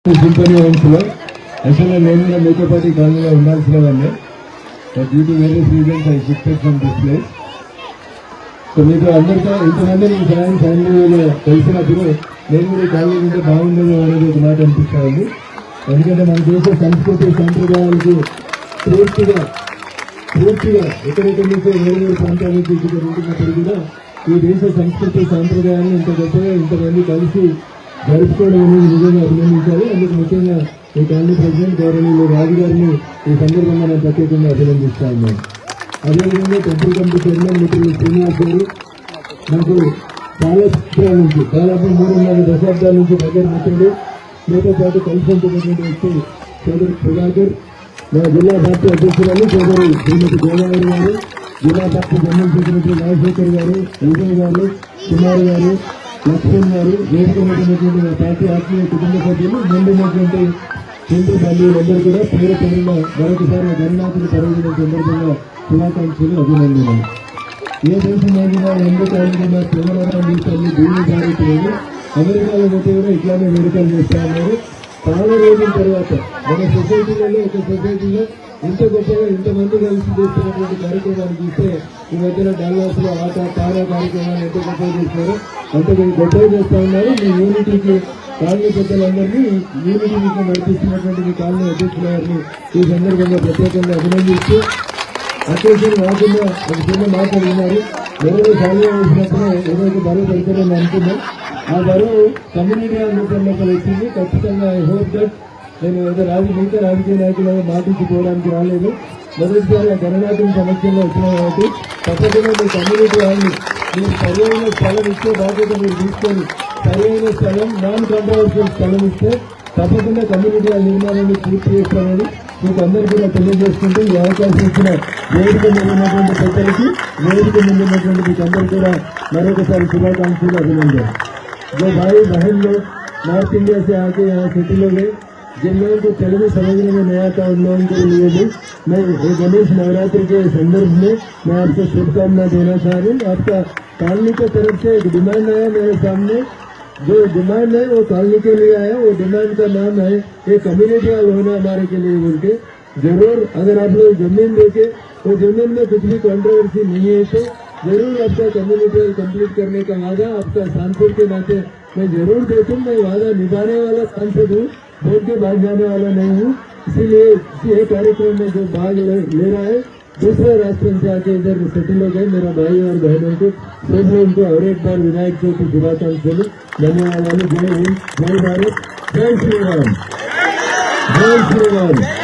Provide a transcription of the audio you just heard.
Symphony homes లో అసలు నేను కూడా మీతో పాటు కాలనీలో ఉండాల్సిన వాడిని. Due to various reasons I shifted from this place. So మీతో అందరితో ఇంతమంది మీకు ఫ్యామిలీలో కలిసినప్పుడు నేను కూడా కాలనీ ఉంటే బాగుండదు అనేది ఒక మాట అనిపిస్తా ఉంది. ఎందుకంటే మన దేశ సంస్కృతి సాంప్రదాయాలకి పూర్తిగా ఎక్కడెక్కడి నుంచో వేరు ప్రాంతాల నుంచి ఇక్కడ ఉంటున్నప్పుడు కూడా ఈ దేశ సంస్కృతి సాంప్రదాయాలను ఇంత గొప్పగా ఇంతమంది కలిసి జరుపుకోవడం అనేది నిజంగా అభినందించాలి. అందుకు ముఖ్యంగా ఈ కాలనీ ప్రెసిడెంట్ గౌరవనీయులు రాజు గారిని ఈ సందర్భంగా నేను ప్రత్యేకంగా అభినందిస్తా ఉన్నాను. అదేవిధంగా టెంపుల్ కమిటీ చైర్మన్ మిత్రులు శ్రీనివాస్ గారు నాకు చాలా సంవత్సరాల నుంచి దాదాపు 3.5 దశాబ్దాల నుంచి దగ్గర మిత్రులు మీతో పాటు కలిసి ఉంటున్నటువంటి వ్యక్తి సోదరు సుధాకర్, మా జిల్లా పార్టీ అధ్యక్షురాలు సోదరు శ్రీమతి గోదావరి గారు, జిల్లా పార్టీ జనరల్ సెక్రటరీ రాజశేఖర్ గారు, విజయ్ గారు, కుమార్ గారు, లక్ష్మణ్ గారు, వేడుకమైనటువంటి మా పార్టీ ఆత్మీయ కుటుంబ సభ్యులు ముందున్నటువంటి హిందూ బంధువులందరూ కూడా పేరు పేరున మరొకసారి గణనాథులు పర్వదిన సందర్భంగా శుభాకాంక్షలు, అభినందనలు. ఏ దేశమైనా ఎందుకు అనుకున్న తెలంగాణ దేశాన్ని భూమి జారుతుంది. అమెరికాలో పోతే కూడా ఇట్లానే వేడుకలు చేస్తా ఉన్నారు. చాలా రోజుల తర్వాత మన సొసైటీలలో ఒక సొసైటీలో ఇంత గొప్పగా ఇంతమంది కలిసి చేస్తున్నటువంటి కార్యక్రమాన్ని చూస్తే ఈ మధ్యన డాల్లాస్ లో తారా కార్యక్రమాన్ని ఎంత గొప్పగా చేస్తున్నారు, అంత గొప్పగా చేస్తా ఉన్నారు. మీ యూనిటీకి కాలనీ పెద్దలందరినీ యూనిటీని నడిపిస్తున్నటువంటి మీ కాలనీ అధ్యక్షుల గారిని ఈ సందర్భంగా ప్రత్యేకంగా అభినందిస్తూ అత్యవసరం రాకుండా ఒక చిన్న మాట్లాడుతున్నారు. ఎవరు ఖాళీ వేసినప్పుడు ఏదైతే బరువు పెడతారని అనుకున్నాం. ఆ బరువు కమ్యూనిటీ రూపంలోకి వచ్చింది. ఖచ్చితంగా ఐ హోప్ దట్ నేను ఏదో మిగతా రాజకీయ నాయకులను మాటించుకోవడానికి రాలేదు. మొదటిసారి ఆ గణనాథం సమస్యల్లో వచ్చినా కాబట్టి తప్పకుండా మీ కమ్యూనిటీ వాళ్ళని మీరు సరైన స్థలం ఇస్తే బాధ్యత మీరు తీసుకొని సరైన స్థలం నాన్ కాంట్రవర్షియల్ స్థలం ఇస్తే తప్పకుండా కమ్యూనిటీ వాళ్ళ నిర్మాణాన్ని పూర్తి చేస్తామని మీకు అందరూ కూడా తెలియజేసుకుంటూ ఈ అవకాశం ఇచ్చిన వేదిక మీద ఉన్నటువంటి పెద్దలకి, వేదిక మీద ఉన్నటువంటి మీకు అందరూ కూడా మరొకసారి శుభాకాంక్షలు, अभिनंदन। जो भाई बहन लोग नॉर्थ इंडिया से आके यहाँ सिटी लोग हैं, जिन लोगों को तेलुगु समझने में नहीं आता उन लोगों के लिए भी मैं गणेश नवरात्रि के संदर्भ में मैं आपको शुभकामना देना चाह रही हूँ। आपका कॉलोनी की तरफ से एक डिमांड आया मेरे सामने, जो डिमांड है वो कॉलोनी के लिए आया। वो डिमांड का नाम है ये कम्युनिटी हॉल होना हमारे के लिए बोल के। जरूर अगर आप लोग जमीन देके वो जमीन में कुछ भी कंट्रोवर्सी नहीं है तो जरूर आपका कम्युनिटी हॉल कंप्लीट करने का वादा आपका सांसद के नाते मैं जरूर देता हूँ। मैं वादा निभाने वाला सांसद हूँ, बोल के भाग जाने वाला नहीं हूँ। इसीलिए ये कार्यक्रम में जो भाग ले रहा है दूसरे राष्ट्र से आके इधर सेटिल हो गए मेरा भाई और बहनों को सब उनको और एक बार विनायक चौथ शुभाकांक्षలు, ధన్యవాదాలు। जय हिंद, जय भारत, जय श्री राम, जय श्री राम।